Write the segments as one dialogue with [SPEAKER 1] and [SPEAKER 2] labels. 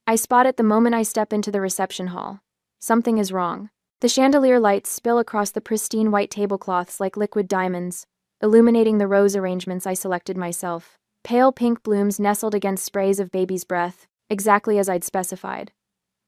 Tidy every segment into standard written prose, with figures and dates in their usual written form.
[SPEAKER 1] I spot it the moment I step into the reception hall. Something is wrong. The chandelier lights spill across the pristine white tablecloths like liquid diamonds, illuminating the rose arrangements I selected myself. Pale pink blooms nestled against sprays of baby's breath, exactly as I'd specified.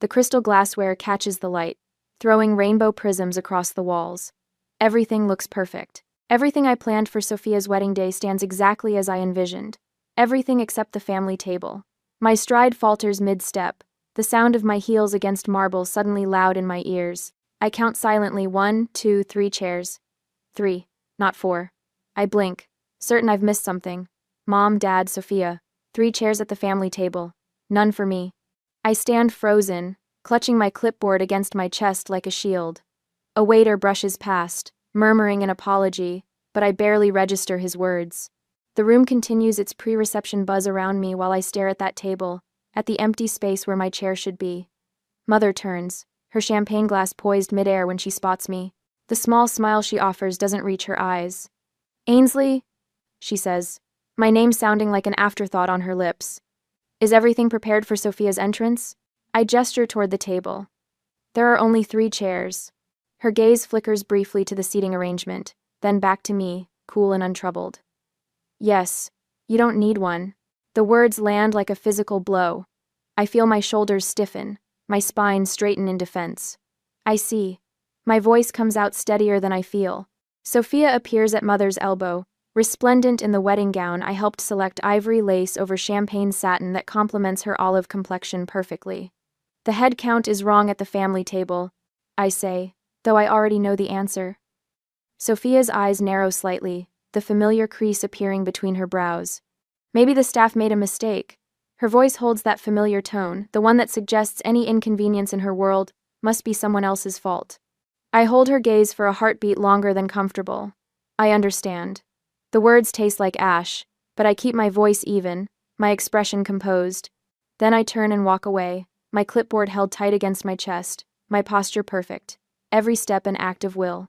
[SPEAKER 1] The crystal glassware catches the light, throwing rainbow prisms across the walls. Everything looks perfect. Everything I planned for Sophia's wedding day stands exactly as I envisioned. Everything except the family table. My stride falters mid-step, the sound of my heels against marble suddenly loud in my ears. I count silently 1, 2, 3 chairs. 3, not 4. I blink, certain I've missed something. Mom, Dad, Sophia. 3 chairs at the family table. None for me. I stand frozen, clutching my clipboard against my chest like a shield. A waiter brushes past, murmuring an apology, but I barely register his words. The room continues its pre-reception buzz around me while I stare at that table, at the empty space where my chair should be. Mother turns, her champagne glass poised midair when she spots me. The small smile she offers doesn't reach her eyes. "Ainsley," she says, my name sounding like an afterthought on her lips. "Is everything prepared for Sophia's entrance?" I gesture toward the table. There are only 3 chairs. Her gaze flickers briefly to the seating arrangement, then back to me, cool and untroubled. "Yes, you don't need one." The words land like a physical blow. I feel my shoulders stiffen, my spine straighten in defense. "I see." My voice comes out steadier than I feel. Sophia appears at Mother's elbow, resplendent in the wedding gown I helped select, ivory lace over champagne satin that complements her olive complexion perfectly. "The head count is wrong at the family table," I say, though I already know the answer. Sophia's eyes narrow slightly, the familiar crease appearing between her brows. Maybe the staff made a mistake. Her voice holds that familiar tone, the one that suggests any inconvenience in her world must be someone else's fault. I hold her gaze for a heartbeat longer than comfortable. I understand. The words taste like ash, but I keep my voice even, my expression composed. Then I turn and walk away, my clipboard held tight against my chest, my posture perfect, every step an act of will.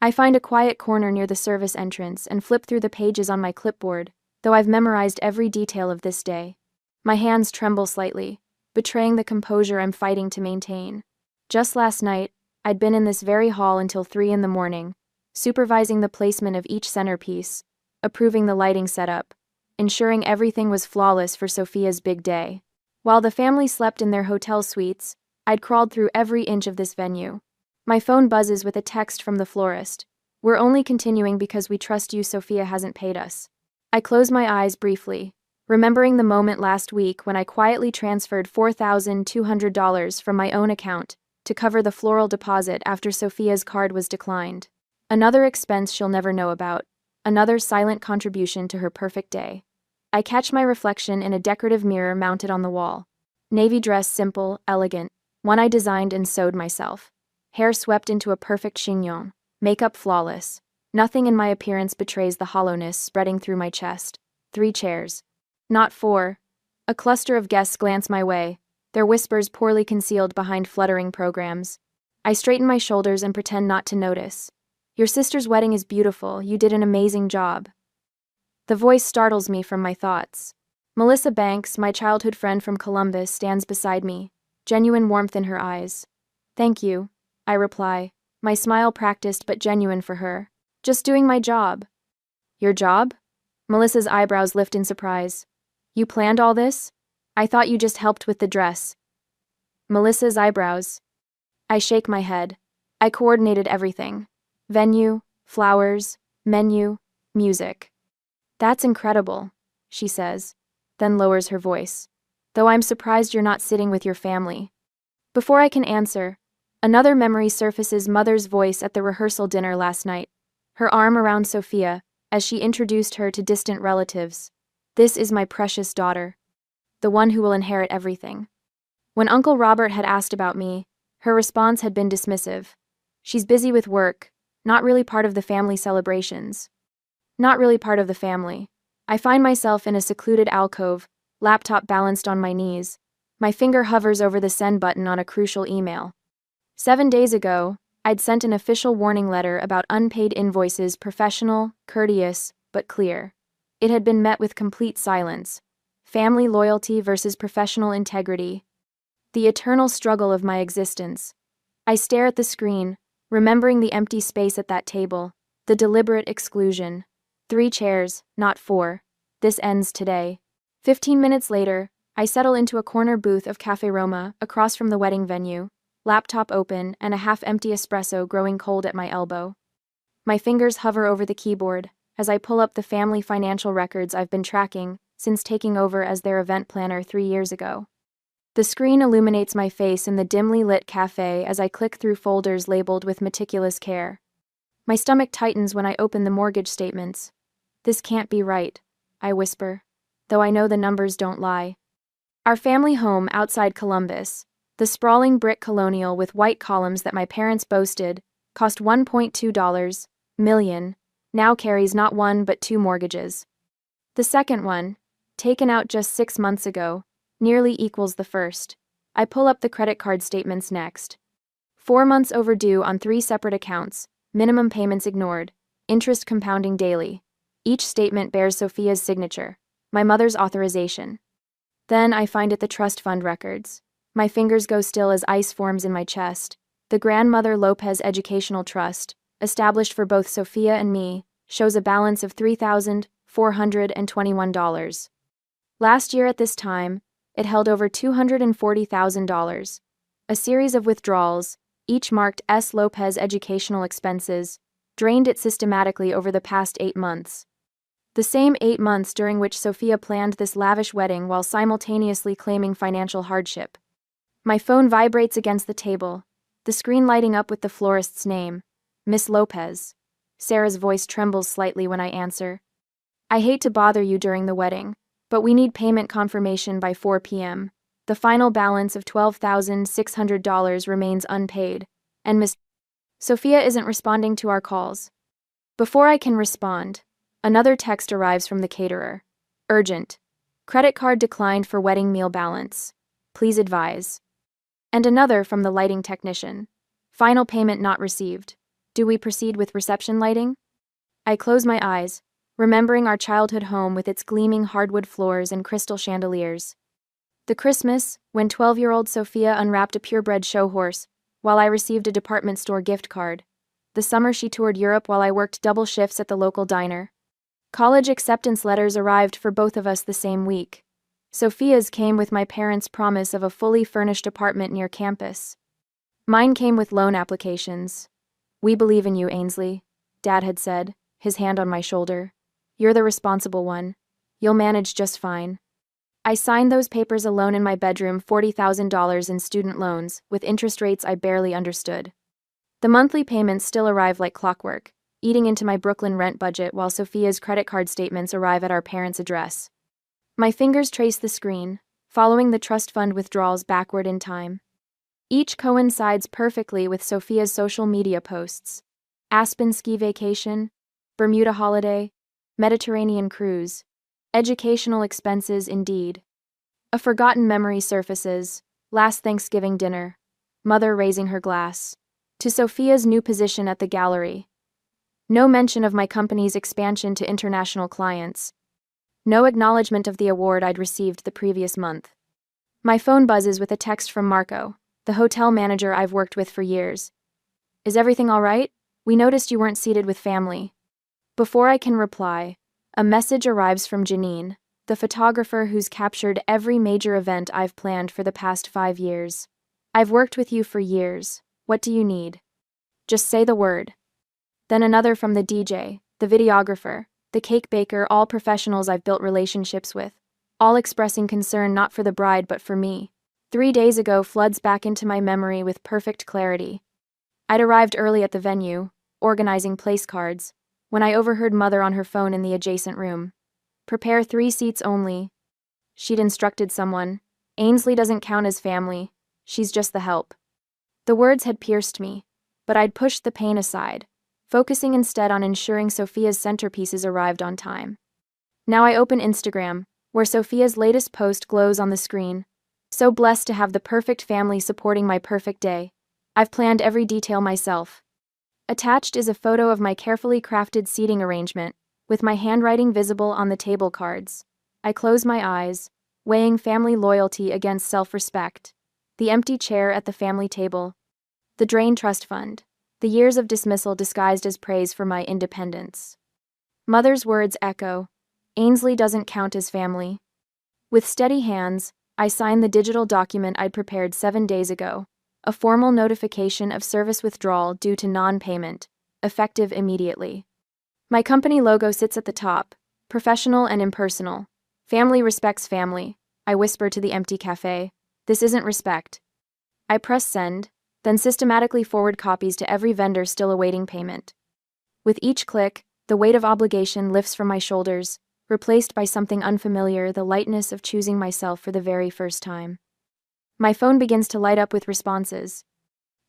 [SPEAKER 1] I find a quiet corner near the service entrance and flip through the pages on my clipboard, though I've memorized every detail of this day. My hands tremble slightly, betraying the composure I'm fighting to maintain. Just last night, I'd been in this very hall until 3 in the morning, supervising the placement of each centerpiece, approving the lighting setup, ensuring everything was flawless for Sophia's big day. While the family slept in their hotel suites, I'd crawled through every inch of this venue. My phone buzzes with a text from the florist. "We're only continuing because we trust you. Sophia hasn't paid us." I close my eyes briefly, remembering the moment last week when I quietly transferred $4,200 from my own account to cover the floral deposit after Sophia's card was declined. Another expense she'll never know about, another silent contribution to her perfect day. I catch my reflection in a decorative mirror mounted on the wall. Navy dress, simple, elegant, one I designed and sewed myself. Hair swept into a perfect chignon, makeup flawless. Nothing in my appearance betrays the hollowness spreading through my chest. 3 chairs. Not 4. A cluster of guests glance my way, their whispers poorly concealed behind fluttering programs. I straighten my shoulders and pretend not to notice. "Your sister's wedding is beautiful. You did an amazing job." The voice startles me from my thoughts. Melissa Banks, my childhood friend from Columbus, stands beside me, genuine warmth in her eyes. "Thank you," I reply, my smile practiced but genuine for her. "Just doing my job." "Your job?" Melissa's eyebrows lift in surprise. "You planned all this? I thought you just helped with the dress." Melissa's eyebrows. I shake my head. I coordinated everything. Venue, flowers, menu, music. "That's incredible," she says, then lowers her voice. "Though I'm surprised you're not sitting with your family." Before I can answer, another memory surfaces. Mother's voice at the rehearsal dinner last night, her arm around Sophia as she introduced her to distant relatives. "This is my precious daughter, the one who will inherit everything." When Uncle Robert had asked about me, her response had been dismissive. "She's busy with work, not really part of the family celebrations." Not really part of the family. I find myself in a secluded alcove, laptop balanced on my knees. My finger hovers over the send button on a crucial email. 7 days ago, I'd sent an official warning letter about unpaid invoices, professional, courteous, but clear. It had been met with complete silence. Family loyalty versus professional integrity. the eternal struggle of my existence. I stare at the screen, remembering the empty space at that table, the deliberate exclusion. 3 chairs, not 4. This ends today. 15 minutes later, I settle into a corner booth of Cafe Roma, across from the wedding venue, laptop open and a half-empty espresso growing cold at my elbow. My fingers hover over the keyboard as I pull up the family financial records I've been tracking since taking over as their event planner 3 years ago. The screen illuminates my face in the dimly lit cafe as I click through folders labeled with meticulous care. My stomach tightens when I open the mortgage statements. This can't be right, I whisper, though I know the numbers don't lie. Our family home outside Columbus, the sprawling brick colonial with white columns that my parents boasted, cost $1.2 million, now carries not 1 but 2 mortgages. The second one, taken out just 6 months ago, nearly equals the first. I pull up the credit card statements next. 4 months overdue on 3 separate accounts, minimum payments ignored, interest compounding daily. Each statement bears Sophia's signature, my mother's authorization. Then I find it the trust fund records. My fingers go still as ice forms in my chest. The Grandmother Lopez Educational Trust, established for both Sophia and me, shows a balance of $3,421. Last year at this time, it held over $240,000. A series of withdrawals, each marked S. Lopez Educational Expenses, drained it systematically over the past 8 months. The same 8 months during which Sophia planned this lavish wedding while simultaneously claiming financial hardship. My phone vibrates against the table, the screen lighting up with the florist's name, Miss Lopez. Sarah's voice trembles slightly when I answer. I hate to bother you during the wedding, but we need payment confirmation by 4 p.m. The final balance of $12,600 remains unpaid, and Miss Sophia isn't responding to our calls. Before I can respond, another text arrives from the caterer. Urgent. Credit card declined for wedding meal balance. Please advise. And another from the lighting technician. Final payment not received. Do we proceed with reception lighting? I close my eyes, remembering our childhood home with its gleaming hardwood floors and crystal chandeliers. The Christmas, when 12-year-old Sophia unwrapped a purebred show horse, while I received a department store gift card. The summer she toured Europe while I worked double shifts at the local diner. College acceptance letters arrived for both of us the same week. Sophia's came with my parents' promise of a fully furnished apartment near campus. Mine came with loan applications. We believe in you, Ainsley, Dad had said, his hand on my shoulder. You're the responsible one. You'll manage just fine. I signed those papers alone in my bedroom, $40,000 in student loans, with interest rates I barely understood. The monthly payments still arrive like clockwork, eating into my Brooklyn rent budget while Sophia's credit card statements arrive at our parents' address. My fingers trace the screen, following the trust fund withdrawals backward in time. Each coincides perfectly with Sophia's social media posts. Aspen ski vacation, Bermuda holiday, Mediterranean cruise. Educational expenses indeed. A forgotten memory surfaces. Last Thanksgiving dinner. Mother raising her glass. To Sophia's new position at the gallery. No mention of my company's expansion to international clients. No acknowledgement of the award I'd received the previous month. My phone buzzes with a text from Marco, the hotel manager I've worked with for years. Is everything all right? We noticed you weren't seated with family. Before I can reply, a message arrives from Janine, the photographer who's captured every major event I've planned for the past 5 years. I've worked with you for years. What do you need? Just say the word. Then another from the DJ, the videographer, the cake baker, all professionals I've built relationships with, all expressing concern not for the bride but for me. 3 days ago floods back into my memory with perfect clarity. I'd arrived early at the venue, organizing place cards, when I overheard Mother on her phone in the adjacent room. Prepare 3 seats only. She'd instructed someone. Ainsley doesn't count as family. She's just the help. The words had pierced me, but I'd pushed the pain aside, focusing instead on ensuring Sophia's centerpieces arrived on time. Now I open Instagram, where Sophia's latest post glows on the screen. So blessed to have the perfect family supporting my perfect day. I've planned every detail myself. Attached is a photo of my carefully crafted seating arrangement, with my handwriting visible on the table cards. I close my eyes, weighing family loyalty against self-respect. The empty chair at the family table. The drained trust fund. The years of dismissal disguised as praise for my independence. Mother's words echo. Ainsley doesn't count as family. With steady hands, I sign the digital document I'd prepared 7 days ago. A formal notification of service withdrawal due to non-payment, effective immediately. My company logo sits at the top, professional and impersonal. Family respects family, I whisper to the empty cafe. This isn't respect. I press send, then systematically forward copies to every vendor still awaiting payment. With each click, the weight of obligation lifts from my shoulders, replaced by something unfamiliar, the lightness of choosing myself for the very first time. My phone begins to light up with responses.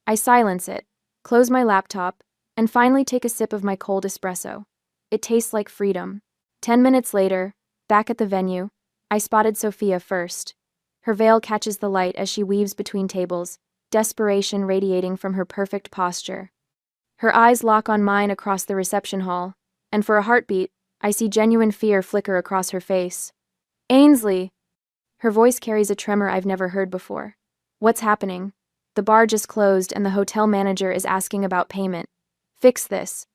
[SPEAKER 1] I silence it, close my laptop, and finally take a sip of my cold espresso. It tastes like freedom. 10 minutes later, back at the venue, I spotted Sophia first. Her veil catches the light as she weaves between tables, desperation radiating from her perfect posture. Her eyes lock on mine across the reception hall, and for a heartbeat, I see genuine fear flicker across her face. Ainsley! Her voice carries a tremor I've never heard before. What's happening? The bar just closed and the hotel manager is asking about payment. Fix this.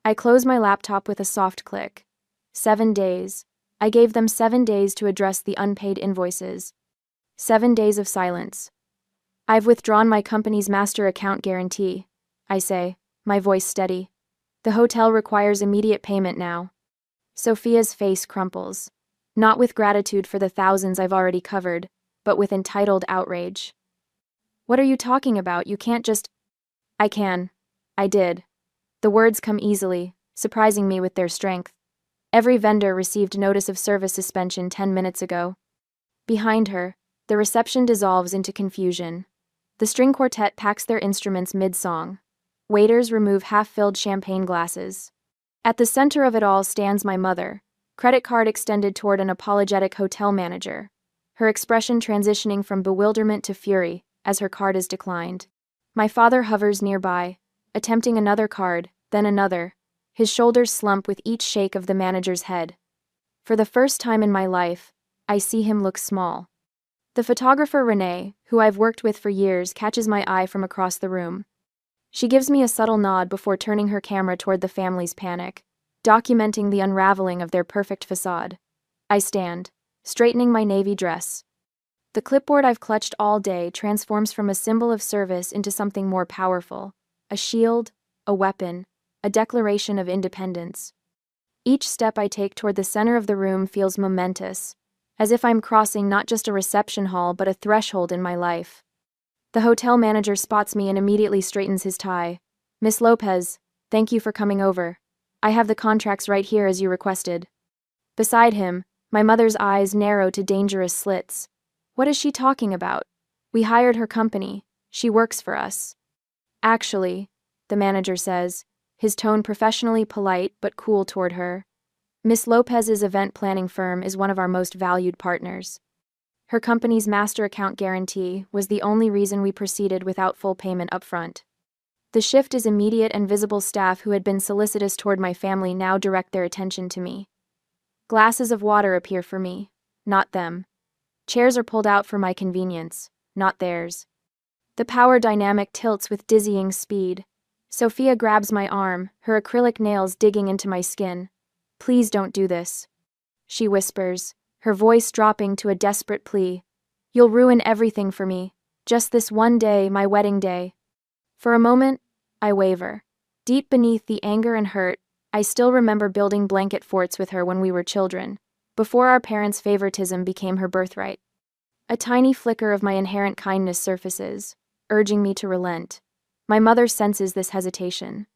[SPEAKER 1] I close my laptop with a soft click. 7 days. I gave them 7 days to address the unpaid invoices. 7 days of silence. I've withdrawn my company's master account guarantee, I say, my voice steady. The hotel requires immediate payment now. Sophia's face crumples. Not with gratitude for the thousands I've already covered, but with entitled outrage. What are you talking about? You can't just... I can. I did. The words come easily, surprising me with their strength. Every vendor received notice of service suspension 10 minutes ago. Behind her, the reception dissolves into confusion. The string quartet packs their instruments mid-song. Waiters remove half-filled champagne glasses. At the center of it all stands my mother, credit card extended toward an apologetic hotel manager, her expression transitioning from bewilderment to fury as her card is declined. My father hovers nearby, attempting another card, then another. His shoulders slump with each shake of the manager's head. For the first time in my life, I see him look small. The photographer Renee, who I've worked with for years, catches my eye from across the room. She gives me a subtle nod before turning her camera toward the family's panic, documenting the unraveling of their perfect facade. I stand, straightening my navy dress. The clipboard I've clutched all day transforms from a symbol of service into something more powerful, a shield, a weapon, a declaration of independence. Each step I take toward the center of the room feels momentous, as if I'm crossing not just a reception hall but a threshold in my life. The hotel manager spots me and immediately straightens his tie. Miss Lopez, thank you for coming over. I have the contracts right here as you requested. Beside him, my mother's eyes narrow to dangerous slits. What is she talking about? We hired her company. She works for us. Actually, the manager says, his tone professionally polite but cool toward her. Miss Lopez's event planning firm is one of our most valued partners. Her company's master account guarantee was the only reason we proceeded without full payment upfront. The shift is immediate and visible. Staff who had been solicitous toward my family now direct their attention to me. Glasses of water appear for me, not them. Chairs are pulled out for my convenience, not theirs. The power dynamic tilts with dizzying speed. Sophia grabs my arm, her acrylic nails digging into my skin. Please don't do this, she whispers, her voice dropping to a desperate plea. You'll ruin everything for me. Just this one day, my wedding day. For a moment, I waver. Deep beneath the anger and hurt, I still remember building blanket forts with her when we were children, before our parents' favoritism became her birthright. A tiny flicker of my inherent kindness surfaces, urging me to relent. My mother senses this hesitation.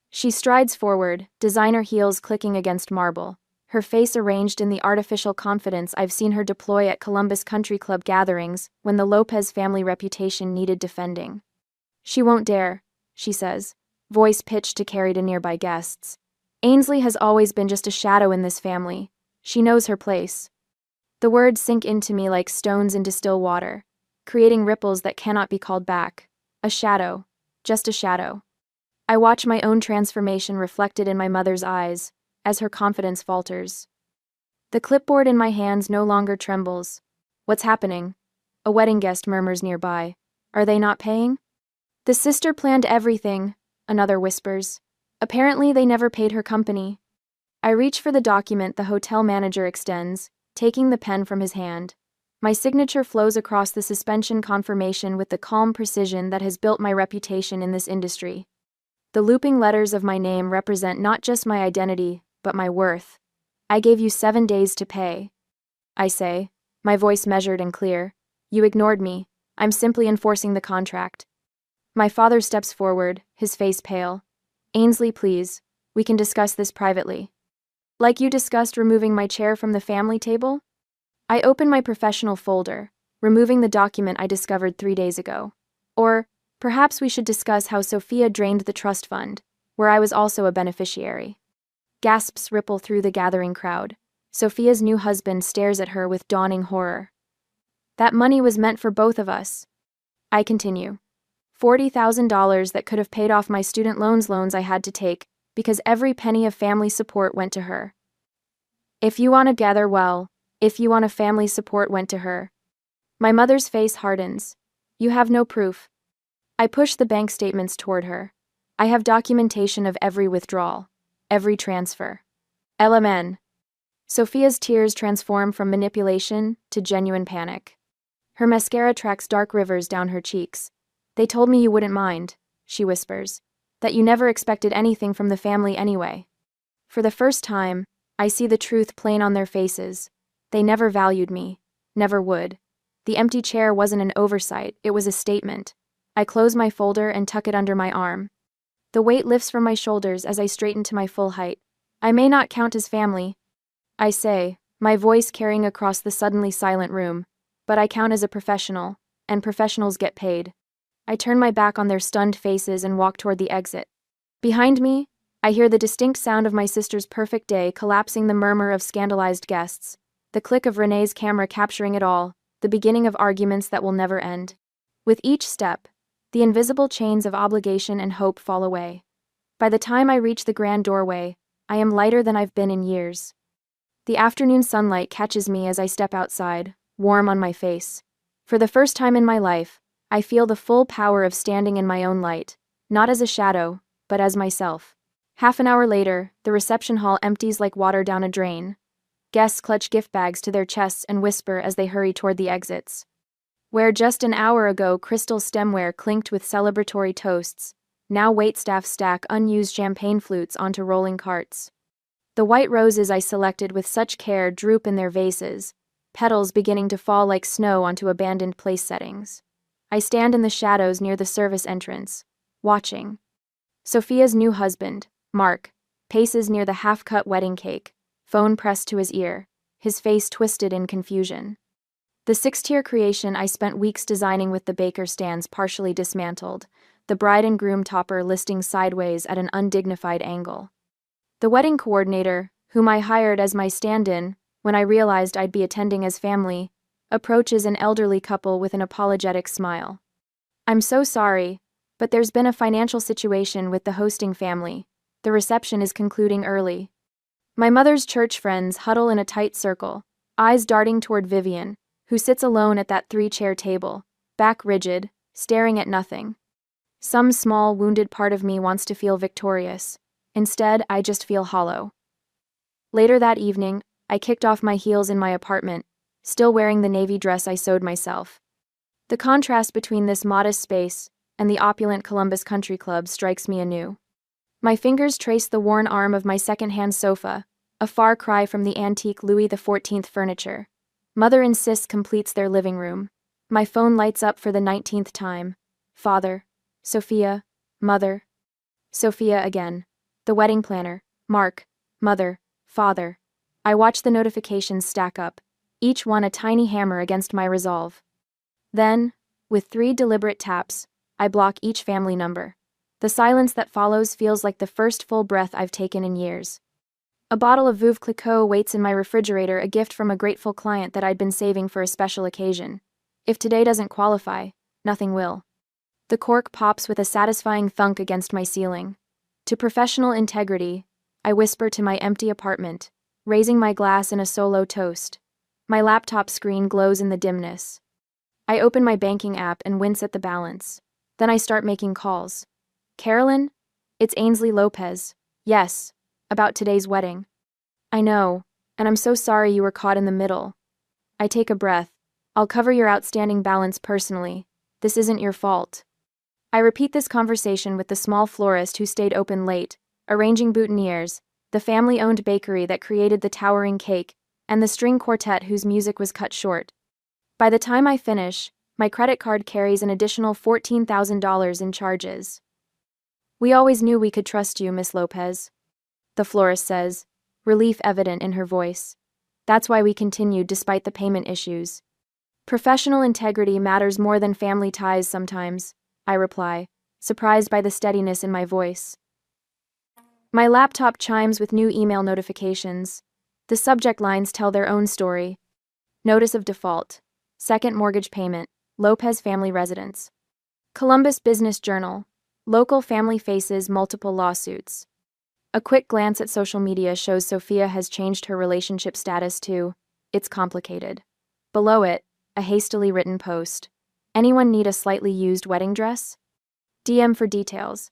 [SPEAKER 1] She strides forward, designer heels clicking against marble, her face arranged in the artificial confidence I've seen her deploy at Columbus Country Club gatherings when the Lopez family reputation needed defending. She won't dare, she says, voice pitched to carry to nearby guests. Ainsley has always been just a shadow in this family. She knows her place. The words sink into me like stones into still water, creating ripples that cannot be called back. A shadow. Just a shadow. I watch my own transformation reflected in my mother's eyes, as her confidence falters. The clipboard in my hands no longer trembles. What's happening? A wedding guest murmurs nearby. Are they not paying? The sister planned everything, another whispers. Apparently they never paid her company. I reach for the document the hotel manager extends, taking the pen from his hand. My signature flows across the suspension confirmation with the calm precision that has built my reputation in this industry. The looping letters of my name represent not just my identity, but my worth. I gave you 7 days to pay. I say, my voice measured and clear. You ignored me. I'm simply enforcing the contract. My father steps forward, his face pale. Ainsley, please. We can discuss this privately. Like you discussed removing my chair from the family table? I open my professional folder, removing the document I discovered 3 days ago. Or, perhaps we should discuss how Sophia drained the trust fund, where I was also a beneficiary. Gasps ripple through the gathering crowd. Sophia's new husband stares at her with dawning horror. That money was meant for both of us. I continue. $40,000 that could have paid off my student loans I had to take, because every penny of family support went to her. If you want to gather well, if you want a family support went to her. My mother's face hardens. You have no proof. I push the bank statements toward her. I have documentation of every withdrawal, every transfer. LMN. Sophia's tears transform from manipulation to genuine panic. Her mascara tracks dark rivers down her cheeks. They told me you wouldn't mind, she whispers, that you never expected anything from the family anyway. For the first time, I see the truth plain on their faces. They never valued me, never would. The empty chair wasn't an oversight, it was a statement. I close my folder and tuck it under my arm. The weight lifts from my shoulders as I straighten to my full height. I may not count as family, I say, my voice carrying across the suddenly silent room, but I count as a professional, and professionals get paid. I turn my back on their stunned faces and walk toward the exit. Behind me, I hear the distinct sound of my sister's perfect day collapsing, the murmur of scandalized guests, the click of Renee's camera capturing it all, the beginning of arguments that will never end. With each step, the invisible chains of obligation and hope fall away. By the time I reach the grand doorway, I am lighter than I've been in years. The afternoon sunlight catches me as I step outside, warm on my face. For the first time in my life, I feel the full power of standing in my own light, not as a shadow, but as myself. Half an hour later, the reception hall empties like water down a drain. Guests clutch gift bags to their chests and whisper as they hurry toward the exits. Where just an hour ago crystal stemware clinked with celebratory toasts, now waitstaff stack unused champagne flutes onto rolling carts. The white roses I selected with such care droop in their vases, petals beginning to fall like snow onto abandoned place settings. I stand in the shadows near the service entrance, watching. Sophia's new husband, Mark, paces near the half-cut wedding cake, phone pressed to his ear, his face twisted in confusion. The 6-tier creation I spent weeks designing with the baker stands partially dismantled, the bride and groom topper listing sideways at an undignified angle. The wedding coordinator, whom I hired as my stand-in when I realized I'd be attending as family, approaches an elderly couple with an apologetic smile. I'm so sorry, but there's been a financial situation with the hosting family. The reception is concluding early. My mother's church friends huddle in a tight circle, eyes darting toward Vivian, who sits alone at that 3-chair table, back rigid, staring at nothing. Some small, wounded part of me wants to feel victorious. Instead, I just feel hollow. Later that evening, I kicked off my heels in my apartment, still wearing the navy dress I sewed myself. The contrast between this modest space and the opulent Columbus Country Club strikes me anew. My fingers trace the worn arm of my second-hand sofa, a far cry from the antique Louis XIV furniture. Mother insists completes their living room. My phone lights up for the 19th time. Father. Sophia. Mother. Sophia again. The wedding planner. Mark. Mother. Father. I watch the notifications stack up, each one a tiny hammer against my resolve. Then, with 3 deliberate taps, I block each family number. The silence that follows feels like the first full breath I've taken in years. A bottle of Veuve Clicquot waits in my refrigerator, a gift from a grateful client that I'd been saving for a special occasion. If today doesn't qualify, nothing will. The cork pops with a satisfying thunk against my ceiling. To professional integrity, I whisper to my empty apartment, raising my glass in a solo toast. My laptop screen glows in the dimness. I open my banking app and wince at the balance. Then I start making calls. Carolyn? It's Ainsley Lopez. Yes. About today's wedding. I know, and I'm so sorry you were caught in the middle. I take a breath. I'll cover your outstanding balance personally. This isn't your fault. I repeat this conversation with the small florist who stayed open late, arranging boutonnieres, the family-owned bakery that created the towering cake, and the string quartet whose music was cut short. By the time I finish, my credit card carries an additional $14,000 in charges. We always knew we could trust you, Miss Lopez, the florist says, relief evident in her voice. That's why we continued despite the payment issues. Professional integrity matters more than family ties sometimes, I reply, surprised by the steadiness in my voice. My laptop chimes with new email notifications. The subject lines tell their own story. Notice of default. Second mortgage payment. Lopez family residence. Columbus Business Journal. Local family faces multiple lawsuits. A quick glance at social media shows Sophia has changed her relationship status to, it's complicated. Below it, a hastily written post. Anyone need a slightly used wedding dress? DM for details.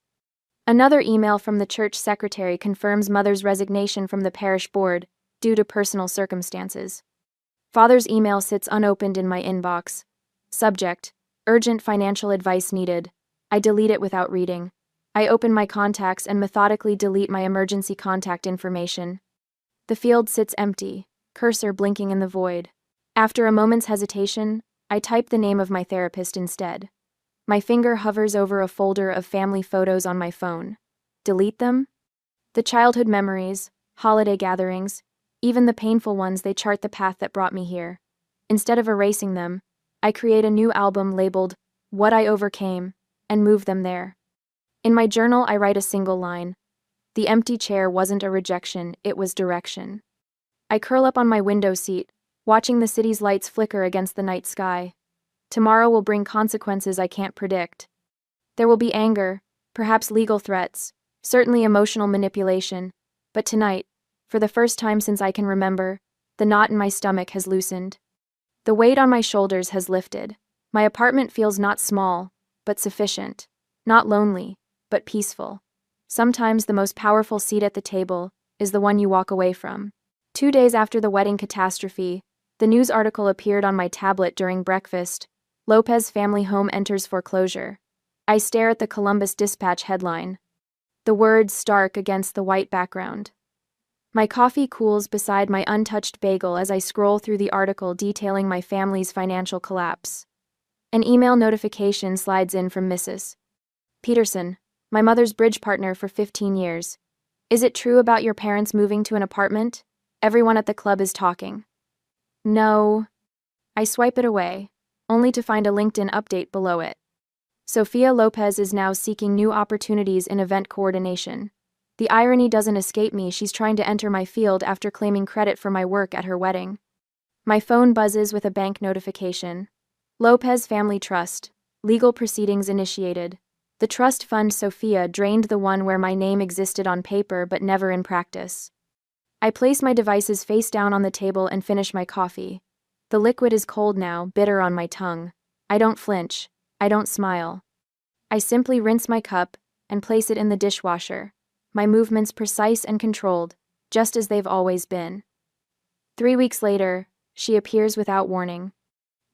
[SPEAKER 1] Another email from the church secretary confirms mother's resignation from the parish board due to personal circumstances. Father's email sits unopened in my inbox. Subject: urgent financial advice needed. I delete it without reading. I open my contacts and methodically delete my emergency contact information. The field sits empty, cursor blinking in the void. After a moment's hesitation, I type the name of my therapist instead. My finger hovers over a folder of family photos on my phone. Delete them? The childhood memories, holiday gatherings, even the painful ones, they chart the path that brought me here. Instead of erasing them, I create a new album labeled What I Overcame and move them there. In my journal, I write a single line. The empty chair wasn't a rejection, it was direction. I curl up on my window seat, watching the city's lights flicker against the night sky. Tomorrow will bring consequences I can't predict. There will be anger, perhaps legal threats, certainly emotional manipulation, but tonight, for the first time since I can remember, the knot in my stomach has loosened. The weight on my shoulders has lifted. My apartment feels not small, but sufficient. Not lonely, but peaceful. Sometimes the most powerful seat at the table is the one you walk away from. 2 days after the wedding catastrophe, the news article appeared on my tablet during breakfast. Lopez family home enters foreclosure. I stare at the Columbus Dispatch headline. The words stark against the white background. My coffee cools beside my untouched bagel as I scroll through the article detailing my family's financial collapse. An email notification slides in from Mrs. Peterson, my mother's bridge partner for 15 years. Is it true about your parents moving to an apartment? Everyone at the club is talking. No. I swipe it away, only to find a LinkedIn update below it. Sophia Lopez is now seeking new opportunities in event coordination. The irony doesn't escape me, she's trying to enter my field after claiming credit for my work at her wedding. My phone buzzes with a bank notification. Lopez Family Trust. Legal proceedings initiated. The trust fund Sophia drained the one where my name existed on paper but never in practice. I place my devices face down on the table and finish my coffee. The liquid is cold now, bitter on my tongue. I don't flinch. I don't smile. I simply rinse my cup and place it in the dishwasher. My movements precise and controlled, just as they've always been. 3 weeks later, she appears without warning.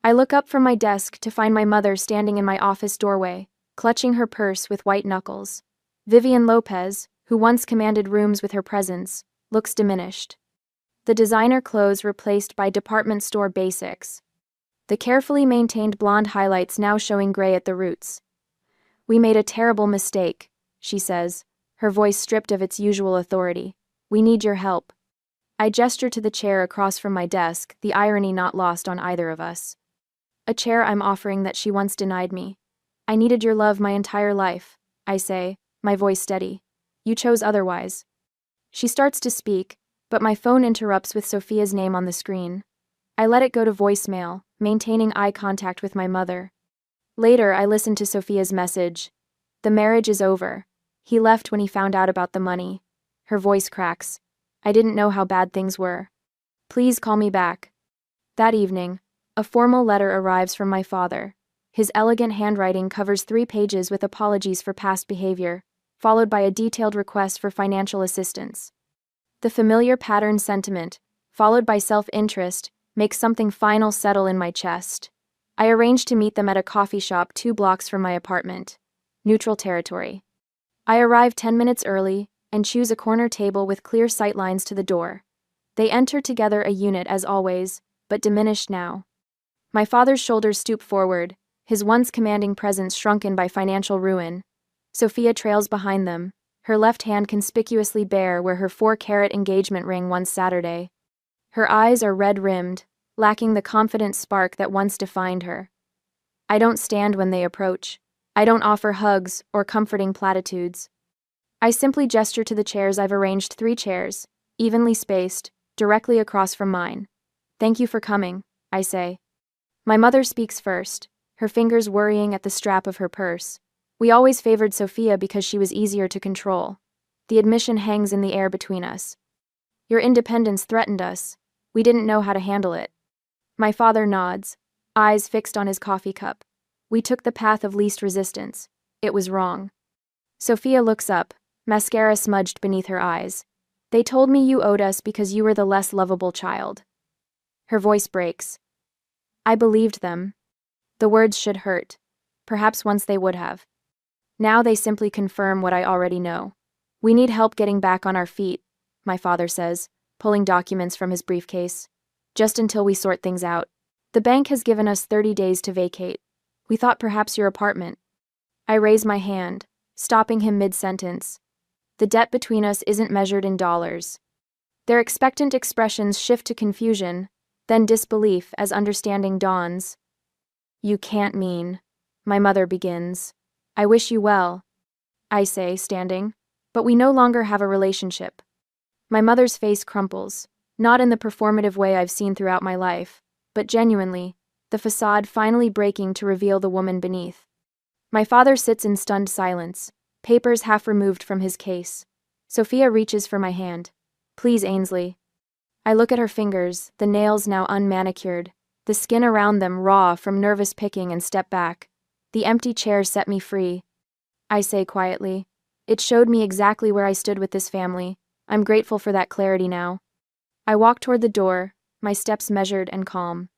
[SPEAKER 1] I look up from my desk to find my mother standing in my office doorway, clutching her purse with white knuckles. Vivian Lopez, who once commanded rooms with her presence, looks diminished. The designer clothes replaced by department store basics. The carefully maintained blonde highlights now showing gray at the roots. We made a terrible mistake, she says, her voice stripped of its usual authority. We need your help. I gesture to the chair across from my desk, the irony not lost on either of us. A chair I'm offering that she once denied me. I needed your love my entire life, I say, my voice steady. You chose otherwise. She starts to speak, but my phone interrupts with Sophia's name on the screen. I let it go to voicemail, maintaining eye contact with my mother. Later, I listen to Sophia's message. The marriage is over. He left when he found out about the money. Her voice cracks. I didn't know how bad things were. Please call me back. That evening, A formal letter arrives from my father. His elegant handwriting covers 3 pages with apologies for past behavior, followed by a detailed request for financial assistance. The familiar pattern sentiment, followed by self-interest, makes something final settle in my chest. I arrange to meet them at a coffee shop 2 blocks from my apartment. Neutral territory. I arrive 10 minutes early and choose a corner table with clear sightlines to the door. They enter together a unit as always, but diminished now. My father's shoulders stoop forward, his once commanding presence shrunken by financial ruin. Sophia trails behind them, her left hand conspicuously bare where her 4-carat engagement ring once Saturday. Her eyes are red-rimmed, lacking the confident spark that once defined her. I don't stand when they approach. I don't offer hugs or comforting platitudes. I simply gesture to the chairs. I've arranged 3 chairs, evenly spaced, directly across from mine. "Thank you for coming," I say. My mother speaks first, her fingers worrying at the strap of her purse. We always favored Sophia because she was easier to control. The admission hangs in the air between us. Your independence threatened us. We didn't know how to handle it. My father nods, eyes fixed on his coffee cup. We took the path of least resistance. It was wrong. Sophia looks up, mascara smudged beneath her eyes. "They told me you owed us because you were the less lovable child." Her voice breaks. I believed them. The words should hurt. Perhaps once they would have. Now they simply confirm what I already know. "We need help getting back on our feet," my father says, pulling documents from his briefcase. "Just until we sort things out. The bank has given us 30 days to vacate. We thought perhaps your apartment." I raise my hand, stopping him mid-sentence. The debt between us isn't measured in dollars. Their expectant expressions shift to confusion, then disbelief as understanding dawns. "You can't mean," my mother begins. "I wish you well," I say, standing. "But we no longer have a relationship." My mother's face crumples, not in the performative way I've seen throughout my life, but genuinely, the facade finally breaking to reveal the woman beneath. My father sits in stunned silence, papers half removed from his case. Sophia reaches for my hand. "Please, Ainsley." I look at her fingers, the nails now unmanicured, the skin around them raw from nervous picking, and step back. "The empty chair set me free," I say quietly. "It showed me exactly where I stood with this family. I'm grateful for that clarity now." I walk toward the door, my steps measured and calm.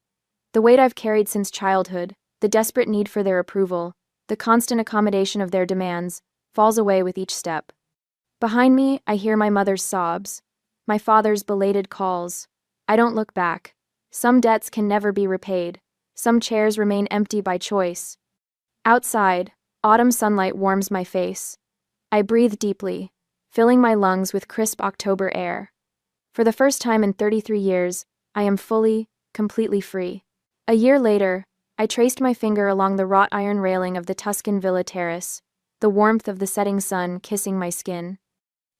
[SPEAKER 1] The weight I've carried since childhood, the desperate need for their approval, the constant accommodation of their demands, falls away with each step. Behind me, I hear my mother's sobs, my father's belated calls. I don't look back. Some debts can never be repaid. Some chairs remain empty by choice. Outside, autumn sunlight warms my face. I breathe deeply, filling my lungs with crisp October air. For the first time in 33 years, I am fully, completely free. A year later, I traced my finger along the wrought iron railing of the Tuscan villa terrace, the warmth of the setting sun kissing my skin.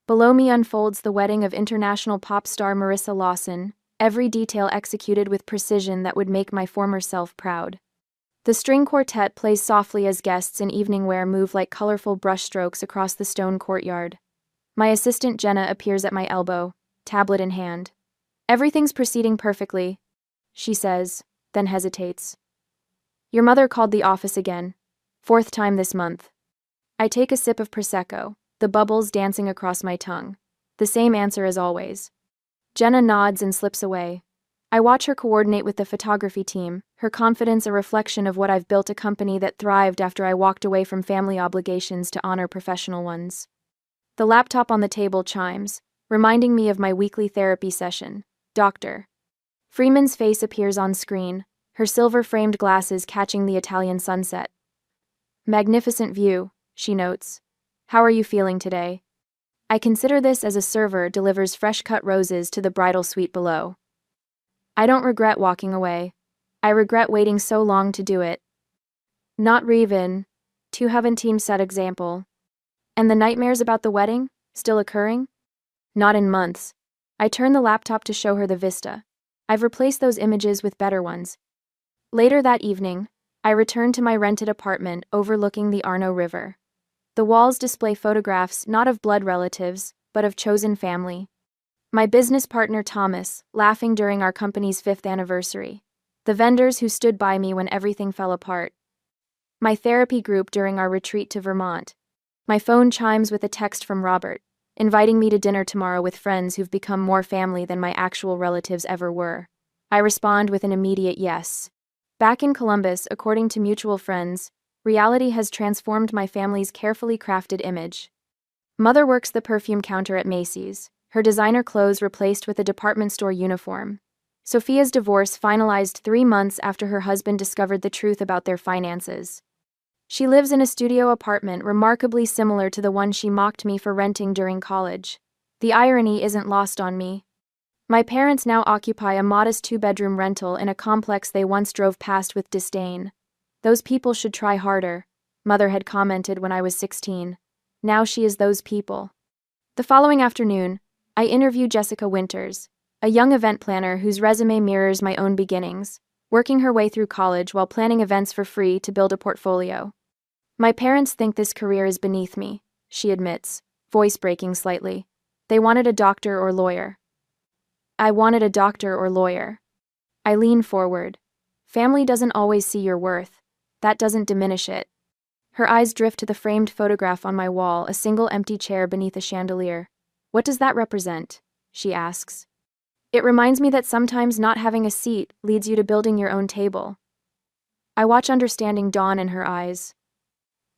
[SPEAKER 1] Below me unfolds the wedding of international pop star Marissa Lawson, every detail executed with precision that would make my former self proud. The string quartet plays softly as guests in evening wear move like colorful brushstrokes across the stone courtyard. My assistant Jenna appears at my elbow, tablet in hand. "Everything's proceeding perfectly," she says, then hesitates. "Your mother called the office again. 4th time this month." I take a sip of Prosecco, the bubbles dancing across my tongue. The same answer as always. Jenna nods and slips away. I watch her coordinate with the photography team, her confidence a reflection of what I've built, a company that thrived after I walked away from family obligations to honor professional ones. The laptop on the table chimes, reminding me of my weekly therapy session. Dr. Freeman's face appears on screen, her silver-framed glasses catching the Italian sunset. "Magnificent view," she notes. "How are you feeling today?" I consider this as a server delivers fresh-cut roses to the bridal suite below. I don't regret walking away. I regret waiting so long to do it. Not even to have a team set example. And the nightmares about the wedding, still occurring? Not in months. I turn the laptop to show her the vista. I've replaced those images with better ones. Later that evening, I return to my rented apartment overlooking the Arno River. The walls display photographs not of blood relatives, but of chosen family. My business partner Thomas, laughing during our company's 5th anniversary. The vendors who stood by me when everything fell apart. My therapy group during our retreat to Vermont. My phone chimes with a text from Robert, inviting me to dinner tomorrow with friends who've become more family than my actual relatives ever were. I respond with an immediate yes. Back in Columbus, according to mutual friends, reality has transformed my family's carefully crafted image. Mother works the perfume counter at Macy's, her designer clothes replaced with a department store uniform. Sophia's divorce finalized 3 months after her husband discovered the truth about their finances. She lives in a studio apartment remarkably similar to the one she mocked me for renting during college. The irony isn't lost on me. My parents now occupy a modest 2-bedroom rental in a complex they once drove past with disdain. Those people should try harder, Mother had commented when I was 16. Now she is those people. The following afternoon, I interview Jessica Winters, a young event planner whose resume mirrors my own beginnings, working her way through college while planning events for free to build a portfolio. My parents think this career is beneath me, she admits, voice breaking slightly. They wanted a doctor or lawyer. I wanted a doctor or lawyer. I lean forward. Family doesn't always see your worth. That doesn't diminish it. Her eyes drift to the framed photograph on my wall, a single empty chair beneath a chandelier. What does that represent? She asks. It reminds me that sometimes not having a seat leads you to building your own table. I watch understanding dawn in her eyes.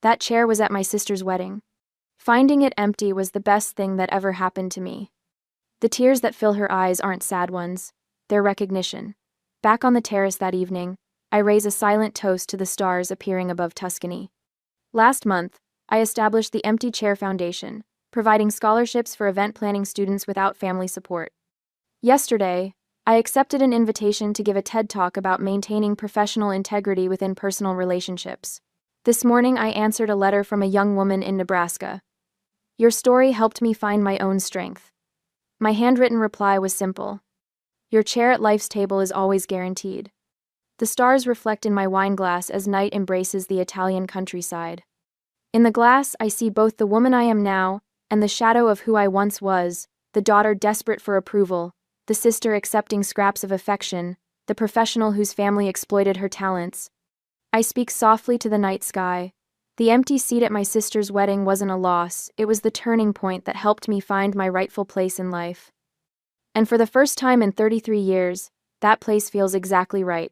[SPEAKER 1] That chair was at my sister's wedding. Finding it empty was the best thing that ever happened to me. The tears that fill her eyes aren't sad ones. They're recognition. Back on the terrace that evening, I raise a silent toast to the stars appearing above Tuscany. Last month, I established the Empty Chair Foundation, providing scholarships for event planning students without family support. Yesterday, I accepted an invitation to give a TED Talk about maintaining professional integrity within personal relationships. This morning I answered a letter from a young woman in Nebraska. Your story helped me find my own strength. My handwritten reply was simple. Your chair at life's table is always guaranteed. The stars reflect in my wine glass as night embraces the Italian countryside. In the glass, I see both the woman I am now and the shadow of who I once was, the daughter desperate for approval, the sister accepting scraps of affection, the professional whose family exploited her talents. I speak softly to the night sky. The empty seat at my sister's wedding wasn't a loss, it was the turning point that helped me find my rightful place in life. And for the first time in 33 years, that place feels exactly right.